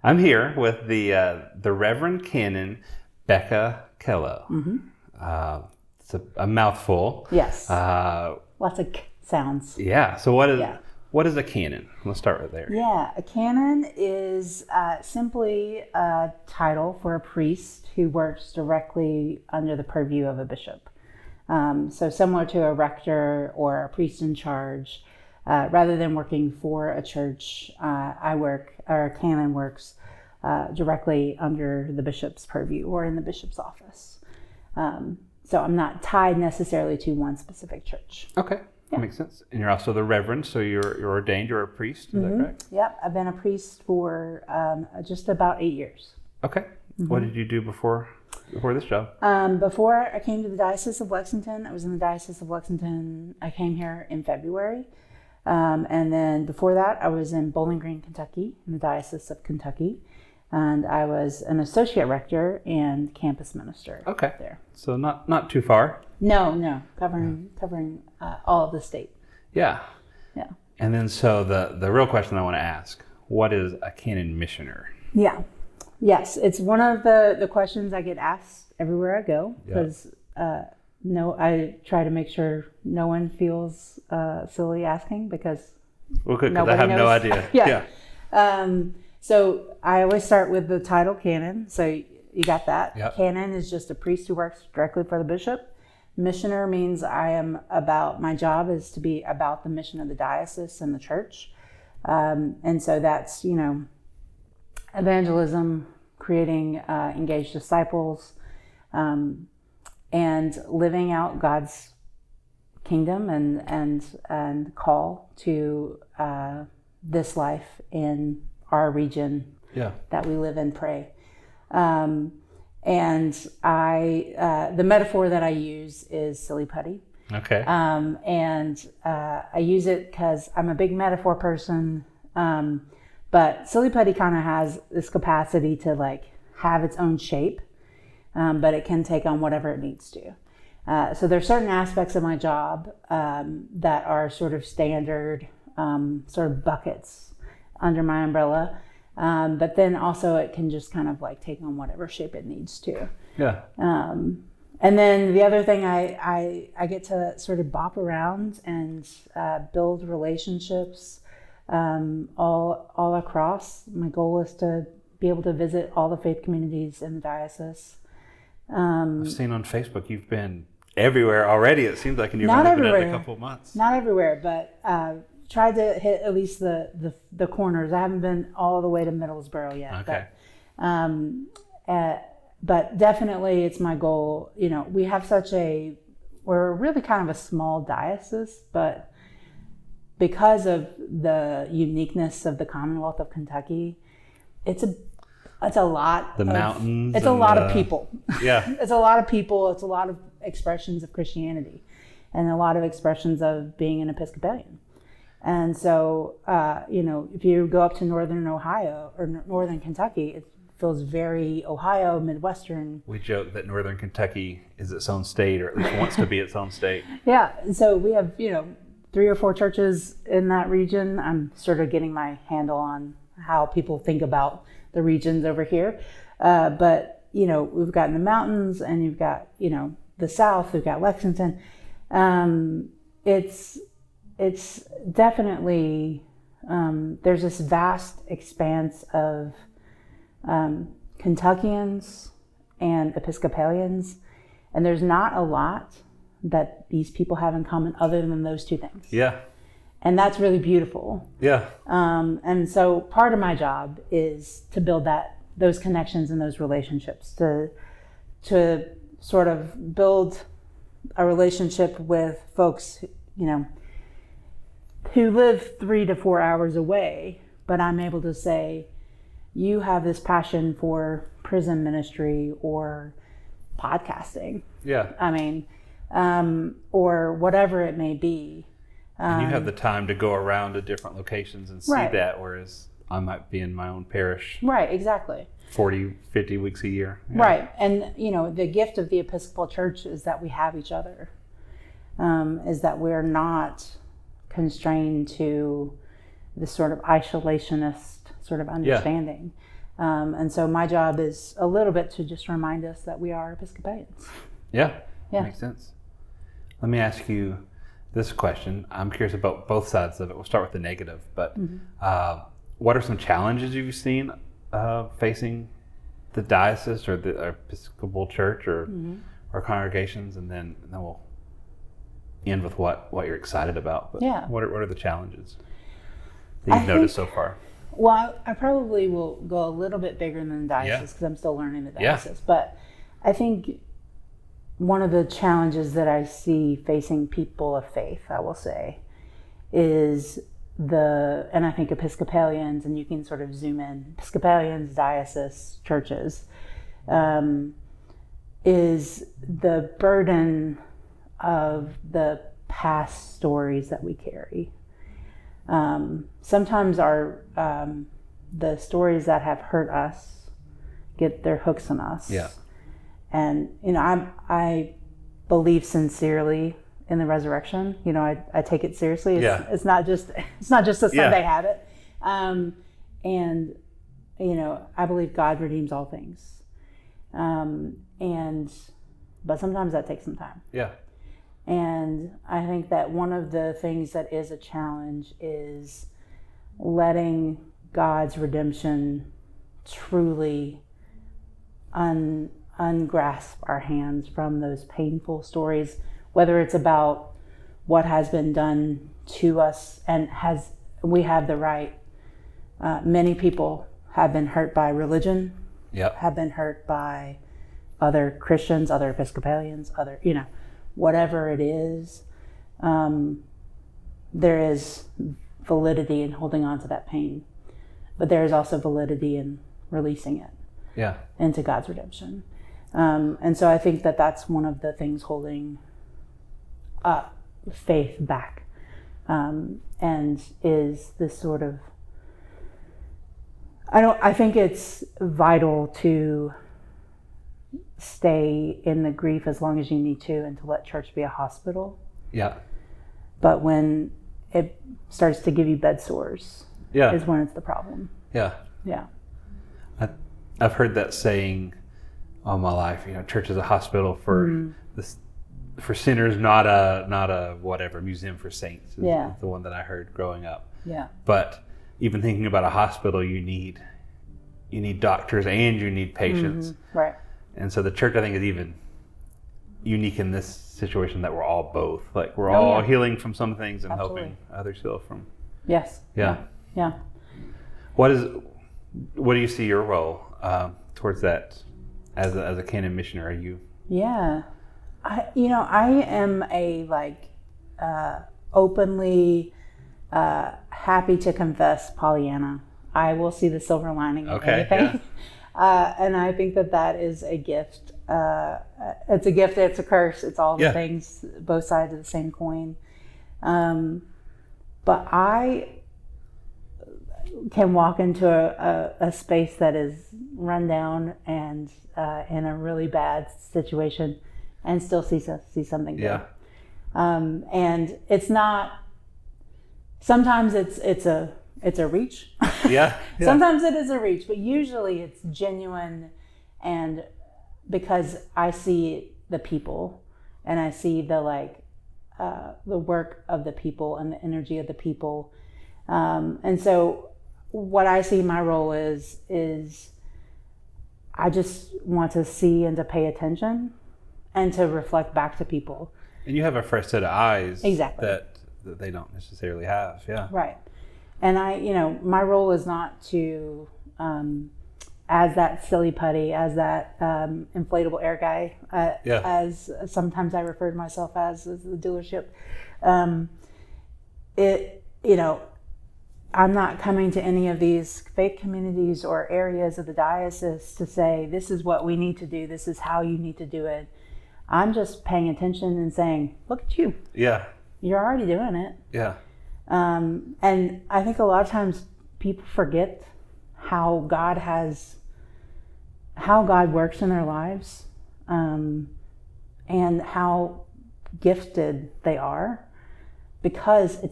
I'm here with the Reverend Canon Becca Kello. Mm-hmm. It's a mouthful. Yes. Lots of sounds. Yeah. So what is a canon? Let's start right there. Yeah, a canon is simply a title for a priest who works directly under the purview of a bishop. So similar to a rector or a priest in charge, rather than working for a church, a canon works directly under the bishop's purview or in the bishop's office. So I'm not tied necessarily to one specific church. Okay, that makes sense. And you're also the reverend, so you're ordained, you're a priest, is that correct? Yep, I've been a priest for just about 8 years. Okay. Mm-hmm. What did you do before this job? Before I came to the Diocese of Lexington, I was in the Diocese of Lexington. I came here in February. And then before that, I was in Bowling Green, Kentucky, in the Diocese of Kentucky. And I was an associate rector and campus minister there. So not too far. No, covering all of the state. Yeah. Yeah. And then so the real question I want to ask, what is a Canon Missioner? Yeah. Yes, it's one of the questions I get asked everywhere I go because I try to make sure no one feels silly asking because I have no idea. Yeah. So I always start with the title canon. So you got that. Yep. Canon is just a priest who works directly for the bishop. Missioner means my job is to be about the mission of the diocese and the church. And so that's, evangelism, creating engaged disciples, and living out God's kingdom and call to this life in our region that we live and pray. And the metaphor that I use is silly putty. Okay. And I use it because I'm a big metaphor person. But silly putty kind of has this capacity to have its own shape, but it can take on whatever it needs to. So there's certain aspects of my job that are sort of standard, sort of buckets under my umbrella. But then also it can just kind of take on whatever shape it needs to. Yeah. And then the other thing, I get to sort of bop around and build relationships all across. My goal is to be able to visit all the faith communities in the diocese. I've seen on Facebook you've been everywhere already. It seems like, and you've only been in a couple of months. Not everywhere, but tried to hit at least the corners. I haven't been all the way to Middlesbrough yet. Okay. But definitely it's my goal. We have we're really kind of a small diocese, but because of the uniqueness of the Commonwealth of Kentucky, it's a lot. The mountains. It's a lot of people. Yeah. It's a lot of people. It's a lot of expressions of Christianity and a lot of expressions of being an Episcopalian. And so, if you go up to northern Ohio or northern Kentucky, it feels very Ohio, Midwestern. We joke that northern Kentucky is its own state, or at least wants to be its own state. Yeah. And so we have, 3 or 4 churches in that region. I'm sort of getting my handle on how people think about the regions over here. But, we've got in the mountains and you've got, the South, we've got Lexington. It's definitely, there's this vast expanse of Kentuckians and Episcopalians, and there's not a lot that these people have in common other than those 2 things. Yeah. And that's really beautiful. Yeah. And so part of my job is to build those connections and those relationships, to sort of build a relationship with folks, who live 3 to 4 hours away, but I'm able to say, you have this passion for prison ministry or podcasting. Yeah. I mean, or whatever it may be. And you have the time to go around to different locations and see that, whereas I might be in my own parish. Right, exactly. 40, 50 weeks a year. Yeah. Right. And, the gift of the Episcopal Church is that we have each other, is that we're not constrained to this sort of isolationist sort of understanding. And so my job is a little bit to just remind us that we are Episcopalians. Yeah. Makes sense. Let me ask you this question. I'm curious about both sides of it. We'll start with the negative, but what are some challenges you've seen facing the diocese or the Episcopal Church or congregations, and then we'll end with what you're excited about. But what are the challenges that you've noticed so far? Well, I probably will go a little bit bigger than the diocese because I'm still learning the diocese. But I think one of the challenges that I see facing people of faith, I will say, is and I think Episcopalians, and you can sort of zoom in, Episcopalians, diocese, churches, is the burden of the past stories that we carry. Sometimes the stories that have hurt us get their hooks on us. Yeah. And, I believe sincerely in the resurrection. I take it seriously. It's not just a Sunday habit. And, I believe God redeems all things. But sometimes that takes some time. Yeah. And I think that one of the things that is a challenge is letting God's redemption truly ungrasp our hands from those painful stories, whether it's about what has been done to us and we have the right. Many people have been hurt by religion, have been hurt by other Christians, other Episcopalians, whatever it is, there is validity in holding on to that pain, but there is also validity in releasing it into God's redemption. And so I think that that's one of the things holding up faith back, and is this sort of, I think it's vital to stay in the grief as long as you need to, and to let church be a hospital. Yeah. But when it starts to give you bed sores, is when it's the problem. Yeah. Yeah. I've heard that saying all my life. Church is a hospital for for sinners, not a whatever museum for saints. Is the one that I heard growing up. Yeah. But even thinking about a hospital, you need doctors and you need patients. Mm-hmm. Right. And so the church, I think, is even unique in this situation that we're all both. Like we're all healing from some things and helping others heal from. Yes. Yeah. Yeah. What do you see your role towards that as a Canon Missioner? Are you? Yeah. I am a openly happy to confess Pollyanna. I will see the silver lining in anything. Yeah. And I think that is a gift. It's a gift, it's a curse, it's all the things, both sides of the same coin. But I can walk into a space that is run down and in a really bad situation and still see something good. And it's not, sometimes it's a reach. Yeah. Sometimes it is a reach, but usually it's genuine, and because I see the people and I see the work of the people and the energy of the people. And so what I see my role is I just want to see and to pay attention and to reflect back to people. And you have a fresh set of eyes. Exactly. that they don't necessarily have. Yeah. Right. And my role is not to, as that silly putty, as that inflatable air guy, as sometimes I refer to myself as the dealership. I'm not coming to any of these faith communities or areas of the diocese to say, this is what we need to do, this is how you need to do it. I'm just paying attention and saying, look at you. Yeah. You're already doing it. Yeah. And I think a lot of times people forget how God works in their lives, and how gifted they are, because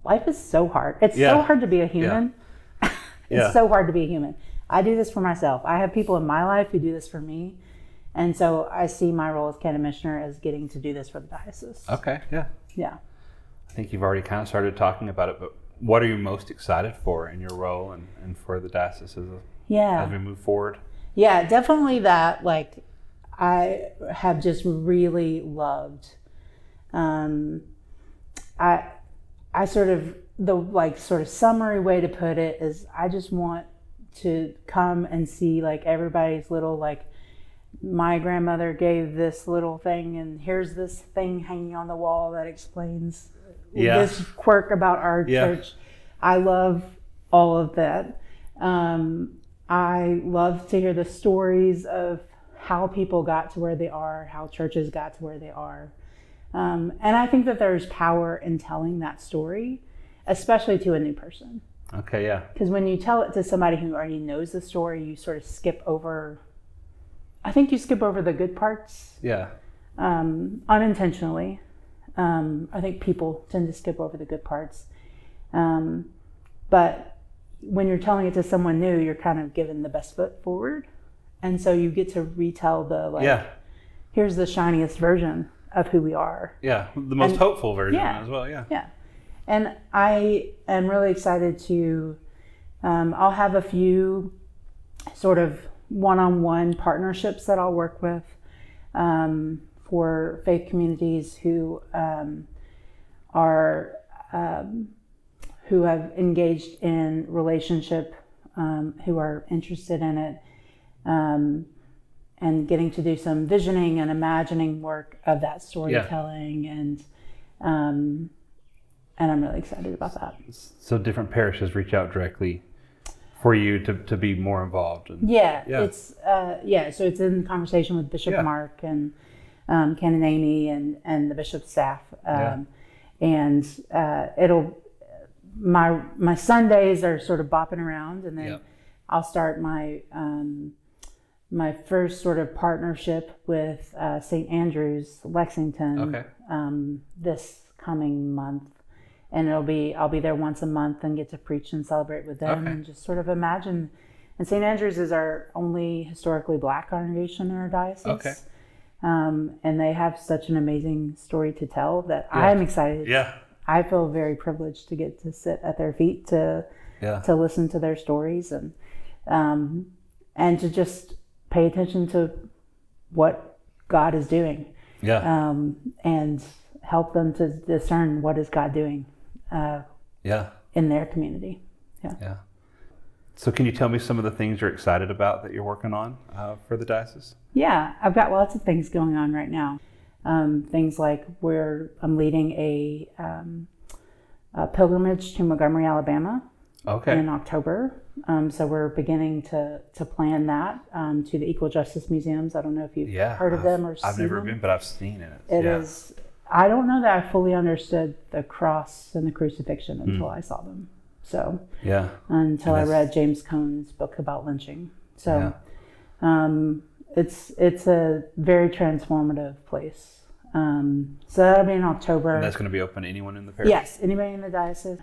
life is so hard. It's so hard to be a human. Yeah. It's so hard to be a human. I do this for myself. I have people in my life who do this for me. And so I see my role as Canon Missioner as getting to do this for the diocese. Okay, yeah. Yeah. I think you've already kind of started talking about it, but what are you most excited for in your role and for the diocese as we move forward? Yeah, definitely that. Like, I have just really loved, I sort of, the summary way to put it is I just want to come and see like everybody's little, like, my grandmother gave this little thing and here's this thing hanging on the wall that explains this quirk about our church. I love all of that. I love to hear the stories of how people got to where they are, how churches got to where they are. And I think that there's power in telling that story, especially to a new person. Okay, yeah. Because when you tell it to somebody who already knows the story, you sort of skip over the good parts. Yeah. Unintentionally. I think people tend to skip over the good parts. But when you're telling it to someone new, you're kind of giving the best foot forward. And so you get to retell here's the shiniest version of who we are. Yeah, the most hopeful version as well, yeah. Yeah. And I am really excited to, I'll have a few sort of one-on-one partnerships that I'll work with for faith communities who who have engaged in relationship, who are interested in it, and getting to do some visioning and imagining work of that storytelling, and I'm really excited about that. So different parishes reach out directly for you to be more involved. It's so it's in conversation with Bishop Mark and Canon Amy and the bishop's staff, and my Sundays are sort of bopping around, and then I'll start my my first sort of partnership with St. Andrew's Lexington this coming month. And I'll be there once a month and get to preach and celebrate with them and just sort of imagine. And St. Andrew's is our only historically Black congregation in our diocese. Okay. And they have such an amazing story to tell that I'm excited. Yeah. I feel very privileged to get to sit at their feet to listen to their stories and to just pay attention to what God is doing. Yeah. And help them to discern what is God doing in their community. Yeah. So can you tell me some of the things you're excited about that you're working on for the diocese? Yeah, I've got lots of things going on right now. Things like I'm leading a pilgrimage to Montgomery, Alabama in October. So we're beginning to plan that to the Equal Justice Museums. I don't know if you've heard of them or seen them. I've never been, but I've seen it. It is. I don't know that I fully understood the cross and the crucifixion until I saw them. So until I read James Cone's book about lynching. So it's a very transformative place. So that'll be in October. And that's going to be open to anyone in the parish? Yes, anybody in the diocese.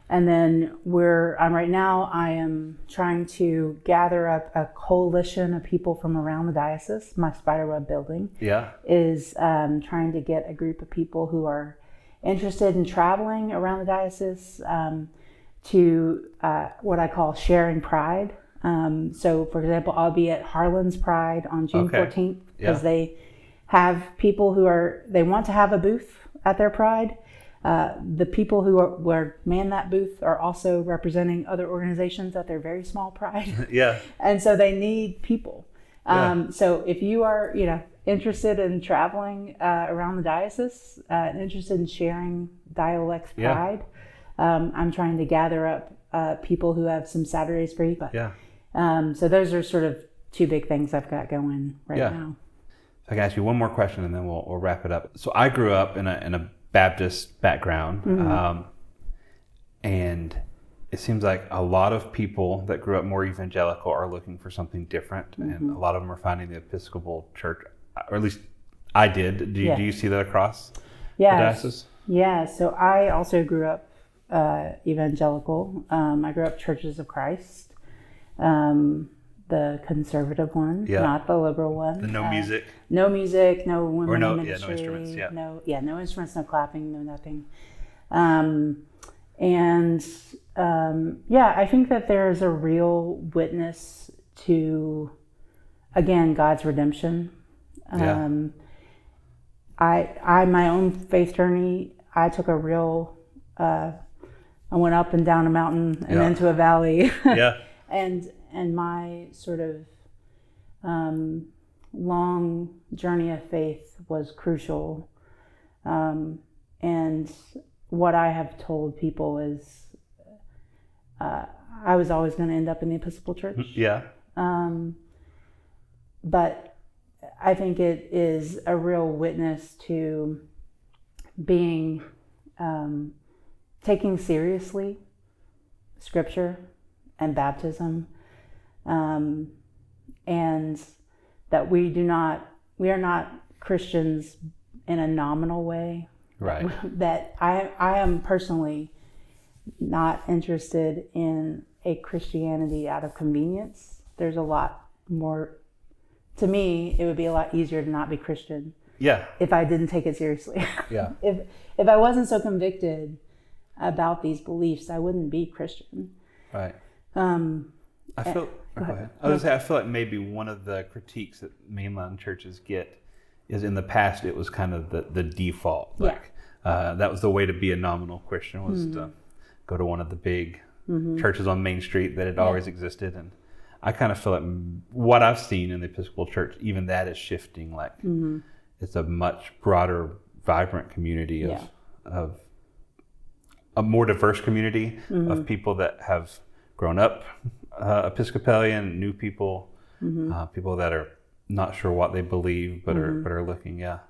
And then I am trying to gather up a coalition of people from around the diocese. My spiderweb building is trying to get a group of people who are interested in traveling around the diocese to what I call sharing pride. So, for example, I'll be at Harlan's Pride on June 14th because they have people they want to have a booth at their pride. The people who man that booth are also representing other organizations at their very small pride. And so they need people. So if you are, interested in traveling around the diocese, interested in sharing Dio-Lex pride, I'm trying to gather up people who have some Saturdays free. But so those are sort of two big things I've got going right now. I can ask you one more question and then we'll wrap it up. So I grew up in a Baptist background, and it seems like a lot of people that grew up more evangelical are looking for something different, and a lot of them are finding the Episcopal Church, or at least I did. Do you see that across the diocese? Yeah, so I also grew up evangelical. I grew up Churches of Christ, the conservative one, not the liberal one. The no music. No music, no women in no ministry. instruments, no instruments, no clapping, no nothing. I think that there's a real witness to, again, God's redemption. I my own faith journey, I took a real, I went up and down a mountain and into a valley. And my sort of long journey of faith was crucial. And what I have told people is I was always going to end up in the Episcopal Church. But I think it is a real witness to being, taking seriously Scripture and baptism, and that we are not Christians in a nominal way. Right. That I am personally not interested in a Christianity out of convenience. There's a lot more. To me, it would be a lot easier to not be Christian. If I didn't take it seriously. If I wasn't so convicted about these beliefs, I wouldn't be Christian. Right. I feel. Go ahead. I was gonna say, I feel like maybe one of the critiques that mainline churches get is in the past it was kind of the default. That was the way to be a nominal Christian, was to go to one of the big churches on Main Street that had always existed. And I kind of feel like what I've seen in the Episcopal Church, even that is shifting. Like it's a much broader, vibrant community of a more diverse community of people that have grown up Episcopalian, new people, people that are not sure what they believe, but are looking. And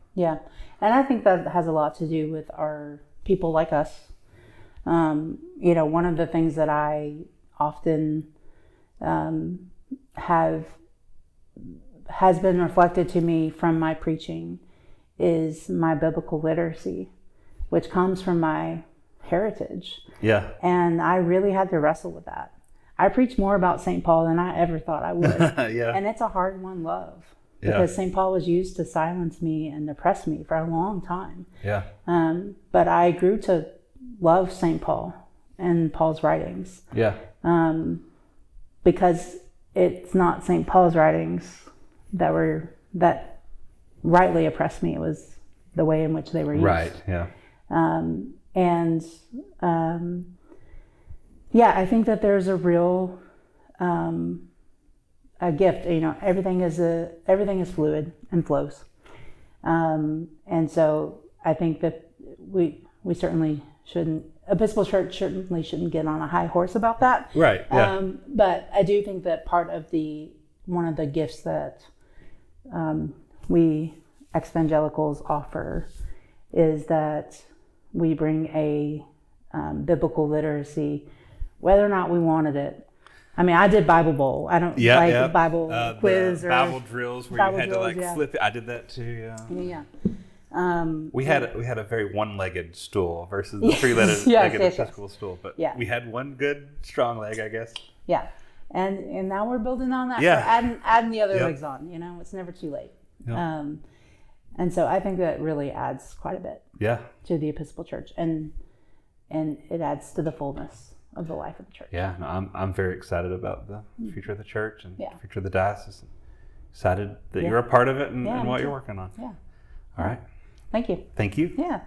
I think that has a lot to do with our people like us. One of the things that I often has been reflected to me from my preaching is my biblical literacy, which comes from my heritage. And I really had to wrestle with that. I preach more about St. Paul than I ever thought I would. And it's a hard one love, because St. Paul was used to silence me and oppress me for a long time. But I grew to love St. Paul and Paul's writings. Because it's not St. Paul's writings that rightly oppressed me. It was the way in which they were used. I think that there's a real a gift. Everything is fluid and flows, and so I think that we certainly shouldn't. Episcopal Church certainly shouldn't get on a high horse about that. But I do think that part of one of the gifts that we evangelicals offer is that we bring a biblical literacy, whether or not we wanted it. I mean, I did Bible Bowl. I don't like Bible quiz or Bible drills where you had to flip it. I did that too. We had a very one-legged stool versus the three-legged Episcopal stool, but we had one good strong leg, I guess. And now we're building on that. Adding the other legs on. It's never too late. And so I think that really adds quite a bit. To the Episcopal Church, and it adds to the fullness of the life of the church. I'm very excited about the future of the church and the future of the diocese. Excited that you're a part of it and what you're working on. All right. Thank you. Thank you. Yeah.